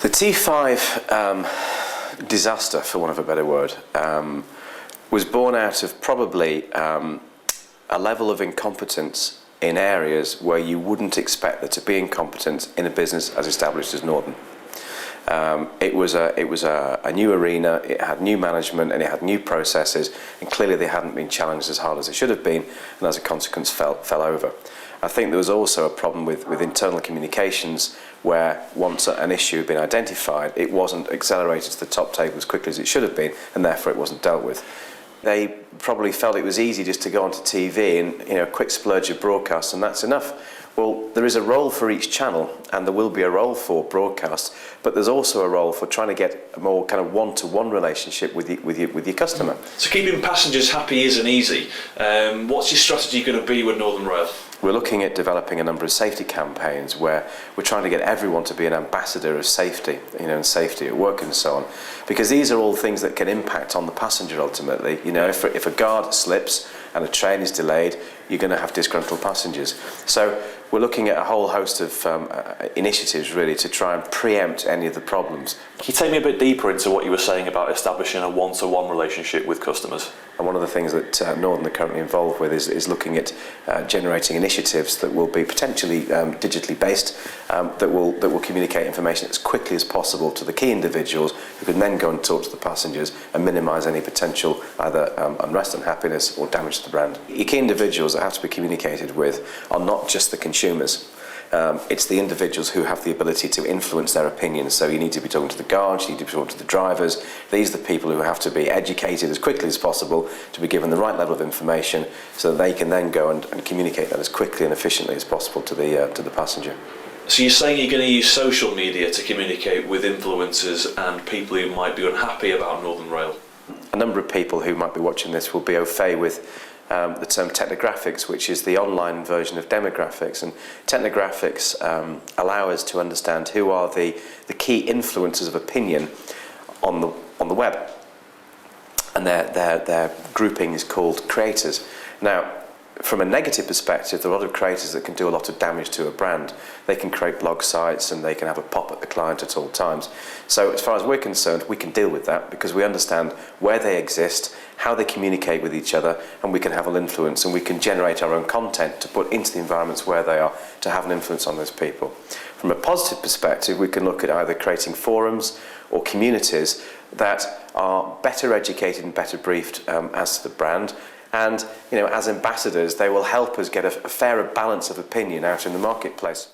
The T5 disaster, for want of a better word, was born out of probably a level of incompetence in areas where you wouldn't expect there to be incompetence in a business as established as Northern. It was a new arena, it had new management and it had new processes, and clearly they hadn't been challenged as hard as they should have been, and as a consequence fell over. I think there was also a problem with internal communications where once an issue had been identified, it wasn't accelerated to the top table as quickly as it should have been, and therefore it wasn't dealt with. They probably felt it was easy just to go onto TV and quick splurge of broadcast and that's enough. Well, there is a role for each channel, and there will be a role for broadcast, but there's also a role for trying to get a more kind of one-to-one relationship with your customer. So keeping passengers happy isn't easy. What's your strategy going to be with Northern Rail? We're looking at developing a number of safety campaigns where we're trying to get everyone to be an ambassador of safety, and safety at work and so on, because these are all things that can impact on the passenger ultimately. If a guard slips and a train is delayed, you're going to have disgruntled passengers. So we're looking at a whole host of initiatives really to try and preempt any of the problems. Can you take me a bit deeper into what you were saying about establishing a one-to-one relationship with customers? And one of the things that Northern are currently involved with is looking at generating initiatives that will be potentially digitally based, that will communicate information as quickly as possible to the key individuals who can then go and talk to the passengers and minimise any potential either unrest, unhappiness or damage to the brand. Your key individuals that have to be communicated with are not just the consumers. It's the individuals who have the ability to influence their opinions. So you need to be talking to the guards, you need to be talking to the drivers. These are the people who have to be educated as quickly as possible to be given the right level of information so that they can then go and communicate that as quickly and efficiently as possible to the passenger. So you're saying you're going to use social media to communicate with influencers and people who might be unhappy about Northern Rail? A number of people who might be watching this will be au fait with the term technographics, which is the online version of demographics, and technographics allow us to understand who are the key influencers of opinion on the web, and their grouping is called creators. Now, from a negative perspective, there are a lot of creators that can do a lot of damage to a brand. They can create blog sites and they can have a pop at the client at all times. So as far as we're concerned, we can deal with that because we understand where they exist, how they communicate with each other, and we can have an influence, and we can generate our own content to put into the environments where they are to have an influence on those people. From a positive perspective, we can look at either creating forums or communities that are better educated and better briefed as to the brand. And as ambassadors, they will help us get a fairer balance of opinion out in the marketplace.